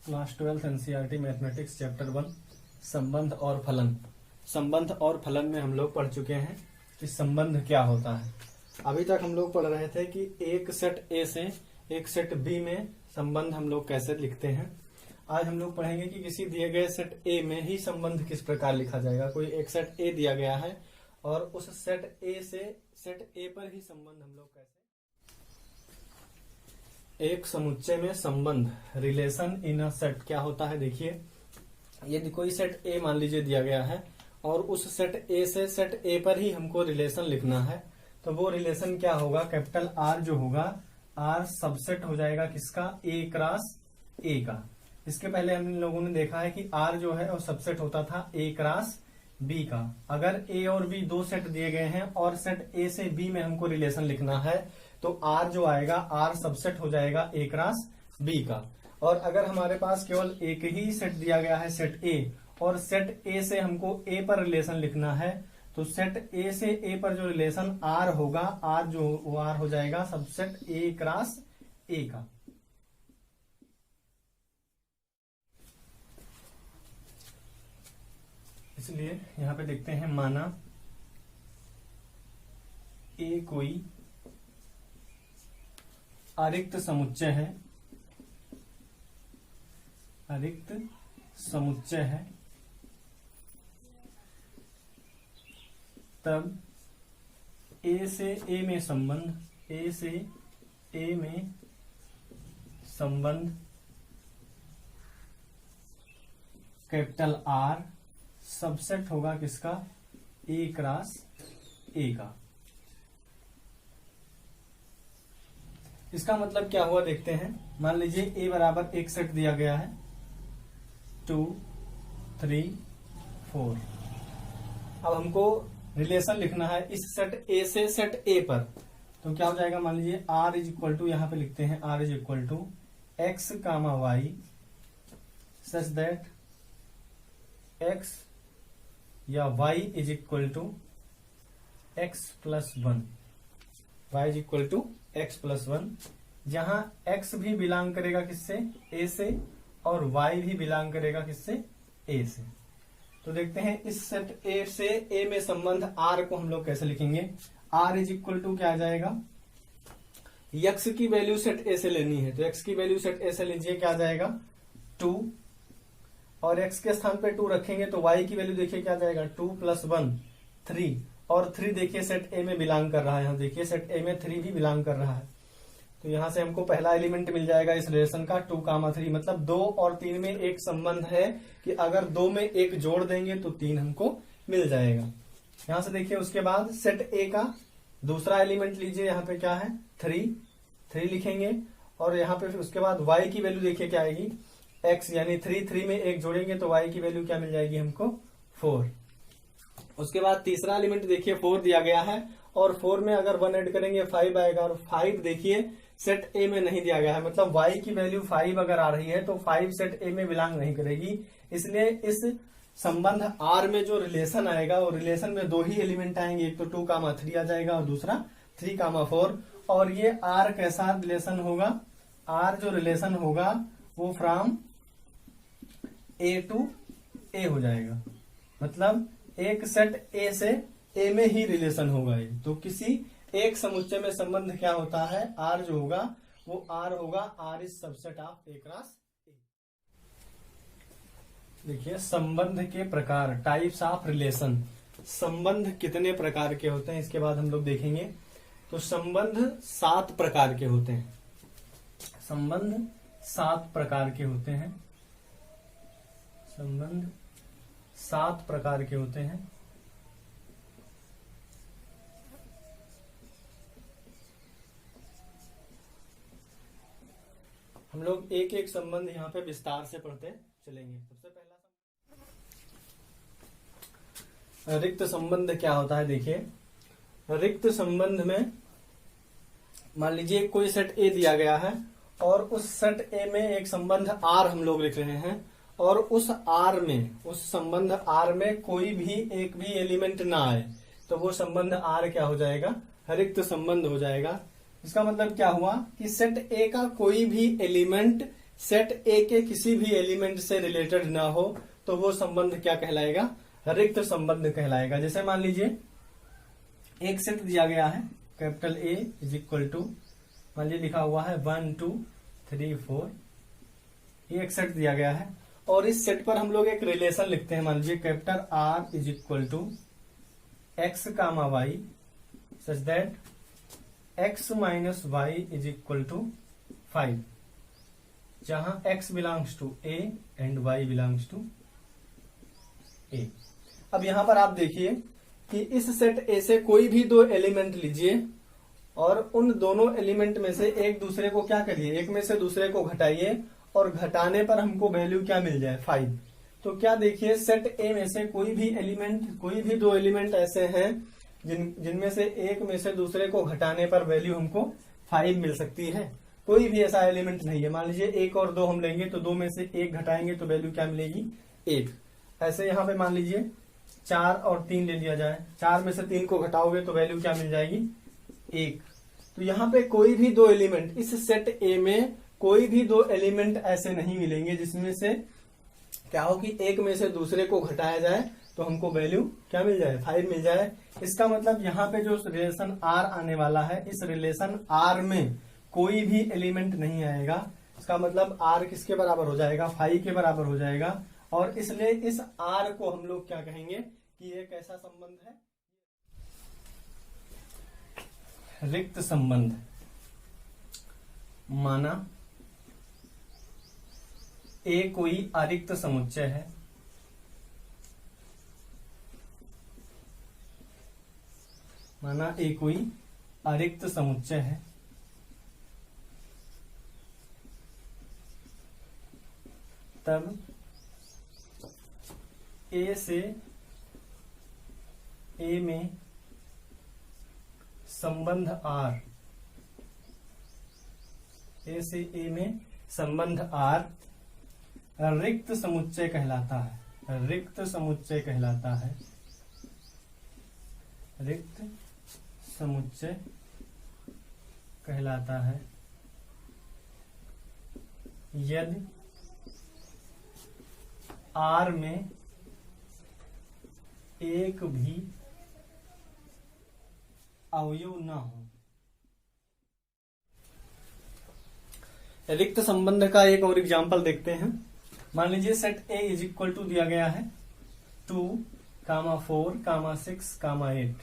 Class 12 NCERT mathematics chapter 1 संबंध और फलन। संबंध और फलन में हम लोग पढ़ चुके हैं कि संबंध क्या होता है। अभी तक हम लोग पढ़ रहे थे कि एक सेट ए से एक सेट बी में संबंध हम लोग कैसे लिखते हैं। आज हम लोग पढ़ेंगे कि किसी दिए गए सेट ए में ही संबंध किस प्रकार लिखा जाएगा। कोई एक सेट ए दिया गया है और उस सेट ए से सेट ए पर ही संबंध हम लोग कैसे। एक समुच्चय में संबंध रिलेशन इन अ सेट क्या होता है। देखिए, यदि कोई सेट ए मान लीजिए दिया गया है और उस सेट ए से सेट ए पर ही हमको रिलेशन लिखना है, तो वो रिलेशन क्या होगा, कैपिटल आर जो होगा, आर सबसेट हो जाएगा किसका, ए क्रॉस ए का। इसके पहले हम लोगों ने देखा है कि आर जो है वो सबसेट होता था ए क्रॉस बी का। अगर ए और बी दो सेट दिए गए हैं और सेट ए से बी में हमको रिलेशन लिखना है तो आर जो आएगा, आर सबसेट हो जाएगा ए क्रॉस बी का। और अगर हमारे पास केवल एक ही सेट दिया गया है सेट ए, और सेट ए से हमको ए पर रिलेशन लिखना है, तो सेट ए से ए पर जो रिलेशन आर होगा, आर जो वो आर हो जाएगा सबसेट ए क्रॉस ए का। इसलिए यहां पे देखते हैं, माना ए कोई अरिक्त समुच्चय है, अरिक्त समुच्चय है, तब ए से ए में संबंध, ए से ए में संबंध कैपिटल आर सबसेट होगा किसका, ए क्रॉस ए का। इसका मतलब क्या हुआ देखते हैं। मान लीजिए ए बराबर एक सेट दिया गया है 2, 3, 4। अब हमको रिलेशन लिखना है इस सेट ए से सेट ए पर, तो क्या हो जाएगा, मान लीजिए आर इज इक्वल टू, यहां पे लिखते हैं R is equal to x comma Y such that X या Y is equal to X plus 1, Y is equal to X plus 1, जहां एक्स भी बिलोंग करेगा किससे, ए से, और वाई भी बिलोंग करेगा किससे, ए से। तो देखते हैं इस सेट ए से ए में संबंध आर को हम लोग कैसे लिखेंगे। आर इज इक्वल टू क्या आ जाएगा, एक्स की वैल्यू सेट ए से लेनी है, तो एक्स की वैल्यू सेट ए से लीजिए, क्या आ जाएगा 2, और एक्स के स्थान पे 2 रखेंगे तो वाई की वैल्यू देखिए क्या आ जाएगा 2 प्लस 1 3, और 3 देखिए सेट ए में बिलोंग कर रहा है, यहाँ देखिए सेट ए में 3 भी बिलोंग कर रहा है, तो यहां से हमको पहला एलिमेंट मिल जाएगा इस रिलेशन का 2, 3। मतलब 2 और 3 में एक संबंध है कि अगर 2 में एक जोड़ देंगे तो 3 हमको मिल जाएगा। यहां से देखिए, उसके बाद सेट ए का दूसरा एलिमेंट लीजिए, यहाँ पे क्या है 3 लिखेंगे, और यहाँ पे फिर उसके बाद वाई की वैल्यू देखिए क्या आएगी, एक्स यानी 3 में एक जोड़ेंगे तो वाई की वैल्यू क्या मिल जाएगी हमको 4। उसके बाद तीसरा एलिमेंट देखिए 4 दिया गया है, और 4 में अगर 1 ऐड करेंगे 5 आएगा, और 5 देखिए सेट ए में नहीं दिया गया है, मतलब y की वैल्यू 5 अगर आ रही है तो 5 सेट ए में बिलोंग नहीं करेगी। इसलिए इस संबंध R में जो रिलेशन आएगा, वो रिलेशन में 2 ही एलिमेंट आएंगे, एक तो 2, 3 आ जाएगा और दूसरा 3, 4। और ये R कैसा रिलेशन होगा, R जो रिलेशन होगा वो फ्रॉम ए टू ए हो जाएगा, मतलब एक सेट ए से ए में ही रिलेशन होगा ये। तो किसी एक समुच्चय में संबंध क्या होता है, आर जो होगा वो आर होगा, R is subset of A cross A. देखिए, संबंध के प्रकार, टाइप्स ऑफ रिलेशन। संबंध कितने प्रकार के होते हैं इसके बाद हम लोग देखेंगे। तो संबंध 7 प्रकार के होते हैं, संबंध 7 प्रकार के होते हैं, संबंध 7 प्रकार के होते हैं। हम लोग एक एक संबंध यहाँ पे विस्तार से पढ़ते चलेंगे। सबसे पहला रिक्त संबंध क्या होता है। देखिए, रिक्त संबंध में मान लीजिए कोई सेट ए दिया गया है और उस सेट ए में एक संबंध आर हम लोग लिख रहे हैं, और उस आर में, उस संबंध आर में कोई भी एक भी एलिमेंट ना आए, तो वो संबंध आर क्या हो जाएगा, रिक्त संबंध हो जाएगा। इसका मतलब क्या हुआ कि सेट ए का कोई भी एलिमेंट सेट ए के किसी भी एलिमेंट से रिलेटेड ना हो तो वो संबंध क्या कहलाएगा? रिक्त संबंध कहलाएगा। जैसे मान लीजिए एक सेट दिया गया है, capital A is equal to, मान लीजिए लिखा हुआ है 1 2 3 4, ये एक सेट दिया गया है और इस सेट पर हम लोग एक रिलेशन लिखते हैं। मान लीजिए capital R is equal to x comma Y such that x minus y is equal to 5, जहां x belongs to a and y belongs to a। अब यहां पर आप देखिए कि इस सेट A से कोई भी दो एलिमेंट लीजिए और उन दोनों एलिमेंट में से एक दूसरे को क्या करिए, एक में से दूसरे को घटाइए और घटाने पर हमको वैल्यू क्या मिल जाए? 5। तो क्या देखिए सेट A में से कोई भी एलिमेंट, कोई भी दो एलिमेंट ऐसे हैं जिनमें से एक में से दूसरे को घटाने पर वैल्यू हमको 5 मिल सकती है? कोई भी ऐसा एलिमेंट नहीं है। मान लीजिए 1 और 2 हम लेंगे तो 2 में से 1 घटाएंगे तो वैल्यू क्या मिलेगी? 1। ऐसे यहाँ पे मान लीजिए 4 और 3 ले लिया जाए, 4 में से 3 को घटाओगे तो वैल्यू क्या मिल जाएगी? 1। तो यहाँ पे कोई भी दो एलिमेंट, इस सेट ए में कोई भी दो एलिमेंट ऐसे नहीं मिलेंगे जिसमें से क्या हो कि एक में से दूसरे को घटाया जाए तो हमको वैल्यू क्या मिल जाए? 5 मिल जाए। इसका मतलब यहाँ पे जो रिलेशन आर आने वाला है, इस रिलेशन आर में कोई भी एलिमेंट नहीं आएगा। इसका मतलब आर किसके बराबर हो जाएगा? 5 के बराबर हो जाएगा। और इसलिए इस आर को हम लोग क्या कहेंगे कि ये कैसा संबंध है? रिक्त संबंध। माना ए कोई अरिक्त समुच्चय है, माना ए कोई अरिक्त समुच्चय है, तब ए से ए में संबंध आर, ए से ए में संबंध आर रिक्त समुच्चय कहलाता है। रिक्त समुच्चय कहलाता है। रिक्त समुच्चय कहलाता है यदि आर में एक भी अवयव न हो। रिक्त संबंध का एक और एग्जाम्पल देखते हैं। मान लीजिए set A is equal to दिया गया है 2, 4, 6, 8।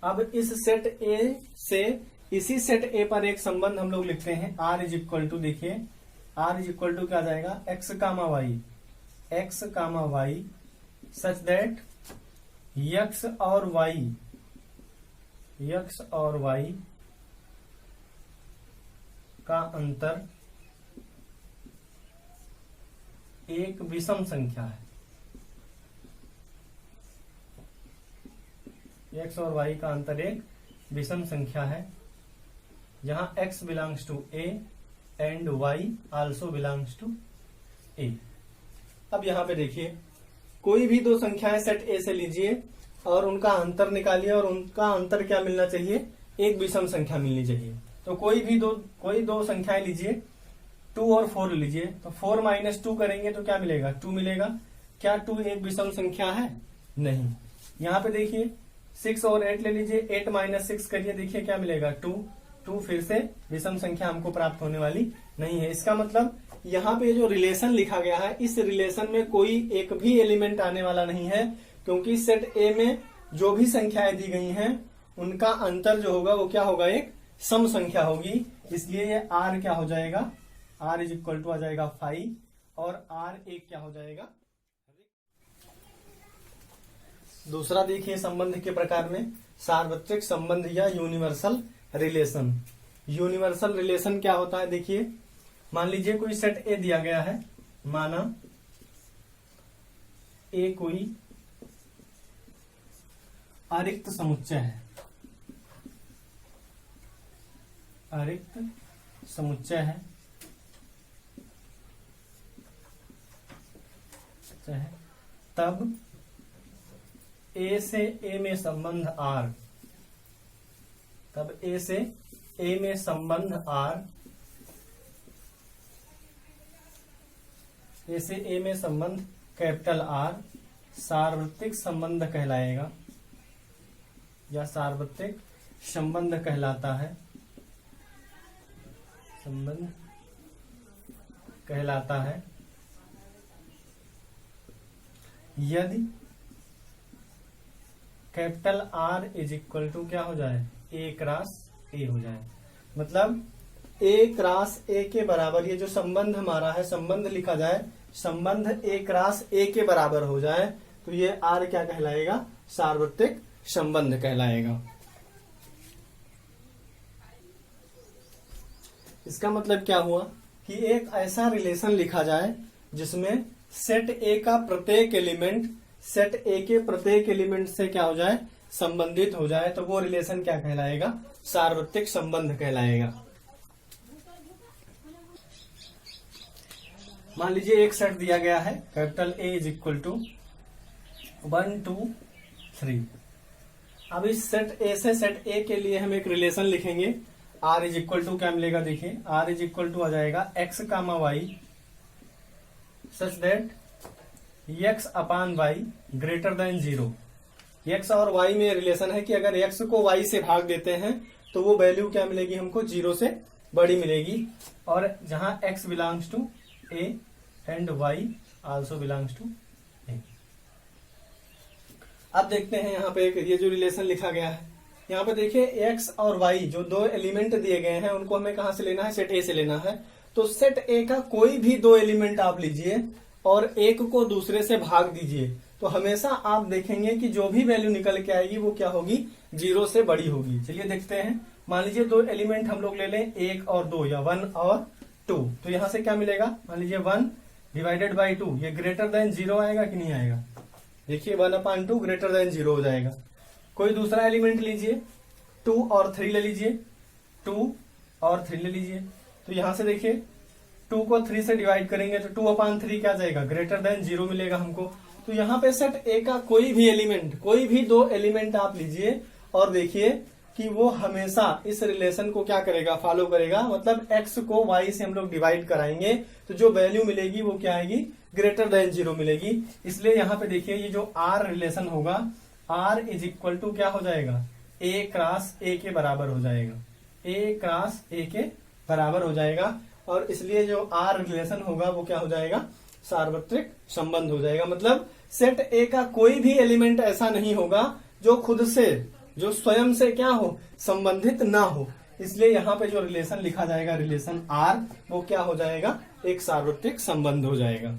अब इस सेट ए से इसी सेट ए पर एक संबंध हम लोग लिखते हैं आर इज इक्वल टू, देखिए आर इज इक्वल टू क्या आ जाएगा? X comma Y such that x और वाई का अंतर एक विषम संख्या है। एक्स और वाई का अंतर एक विषम संख्या है, जहां x belongs to a and y also belongs to a। अब यहां पे देखिए कोई भी दो संख्याएं सेट a से लीजिए और उनका अंतर निकालिए और उनका अंतर क्या मिलना चाहिए? एक विषम संख्या मिलनी चाहिए। तो कोई दो संख्याएं लीजिए, 2 और 4 लीजिए, तो 4 माइनस 2 करेंगे तो क्या मिलेगा? 2 मिलेगा। क्या 2 एक विषम संख्या है? नहीं। यहाँ पे देखिए 6 और 8 ले लीजिए, 8 माइनस 6 करिए, देखिए क्या मिलेगा? 2 फिर से विषम संख्या हमको प्राप्त होने वाली नहीं है। इसका मतलब यहाँ पे जो रिलेशन लिखा गया है, इस रिलेशन में कोई एक भी एलिमेंट आने वाला नहीं है, क्योंकि सेट ए में जो भी संख्याएं दी गई हैं उनका अंतर जो होगा वो क्या होगा? एक सम संख्या होगी। इसलिए ये आर क्या हो जाएगा? आर इज इक्वल टू आ जाएगा 5 और आर एक क्या हो जाएगा? दूसरा देखिए संबंध के प्रकार में सार्वत्रिक संबंध या यूनिवर्सल रिलेशन। यूनिवर्सल रिलेशन क्या होता है? देखिए मान लीजिए कोई सेट ए दिया गया है, माना ए कोई अरिक्त समुच्चय है, अरिक्त समुच्चय है, तब ए से ए में संबंध आर, तब ए से ए में संबंध आर ए से ए में संबंध कैपिटल आर सार्वत्रिक संबंध कहलाएगा या सार्वत्रिक संबंध कहलाता है, संबंध कहलाता है यदि capital R is equal to क्या हो जाए, ए क्रॉस ए हो जाए। मतलब ए क्रॉस ए के बराबर, ये जो संबंध हमारा है, संबंध लिखा जाए, संबंध ए क्रॉस ए के बराबर हो जाए तो ये आर क्या कहलाएगा, सार्वत्रिक संबंध कहलाएगा। इसका मतलब क्या हुआ कि एक ऐसा रिलेशन लिखा जाए जिसमें सेट ए का प्रत्येक एलिमेंट सेट ए के प्रत्येक एलिमेंट से क्या हो जाए, संबंधित हो जाए, तो वो रिलेशन क्या कहलाएगा, सार्वत्रिक संबंध कहलाएगा। मान लीजिए एक सेट दिया गया है, capital A is equal to 1 2 3। अब इस सेट ए से सेट ए के लिए हम एक रिलेशन लिखेंगे, आर इज इक्वल टू क्या मिलेगा, देखिए आर इज इक्वल टू आ जाएगा x comma Y such that x upon y greater than 0। X और वाई में रिलेशन है कि अगर एक्स को वाई से भाग देते हैं तो वो वैल्यू क्या मिलेगी हमको, 0 से बड़ी मिलेगी। और जहां X belongs to A and Y also belongs to A. अब देखते हैं यहाँ पे ये जो रिलेशन लिखा गया है, यहाँ पे देखिए एक्स और वाई जो दो एलिमेंट दिए गए हैं उनको हमें कहां से लेना है, सेट ए से लेना है। तो सेट ए का कोई भी दो एलिमेंट आप लीजिए और एक को दूसरे से भाग दीजिए, तो हमेशा आप देखेंगे कि जो भी वैल्यू निकल के आएगी वो क्या होगी, 0 से बड़ी होगी। चलिए देखते हैं, मान लीजिए दो एलिमेंट हम लोग ले लें, 1 और 2 या 1 और 2, तो यहां से क्या मिलेगा, मान लीजिए 1 डिवाइडेड बाई 2, ये ग्रेटर देन 0 आएगा कि नहीं आएगा, देखिए 1/2 ग्रेटर देन 0 हो जाएगा। कोई दूसरा एलिमेंट लीजिए, 2 और 3 ले लीजिए, 2 और 3 ले लीजिए, तो यहां से देखिए 2 को 3 से डिवाइड करेंगे तो 2/3 क्या जाएगा, ग्रेटर देन 0 मिलेगा हमको। तो यहाँ पे सेट ए का कोई भी एलिमेंट, कोई भी दो एलिमेंट आप लीजिए और देखिए कि वो हमेशा इस रिलेशन को क्या करेगा, फॉलो करेगा। मतलब x को y से हम लोग डिवाइड कराएंगे तो जो वैल्यू मिलेगी वो क्या आएगी, ग्रेटर देन 0 मिलेगी। इसलिए यहाँ पे देखिए ये जो r रिलेशन होगा, r इज इक्वल टू क्या हो जाएगा, a क्रॉस a के बराबर हो जाएगा, a क्रॉस a के बराबर हो जाएगा। और इसलिए जो r रिलेशन होगा वो क्या हो जाएगा, सार्वत्रिक संबंध हो जाएगा। मतलब सेट ए का कोई भी एलिमेंट ऐसा नहीं होगा जो खुद से, जो स्वयं से क्या हो, संबंधित ना हो। इसलिए यहाँ पे जो रिलेशन लिखा जाएगा, रिलेशन आर, वो क्या हो जाएगा, एक सार्वत्रिक संबंध हो जाएगा।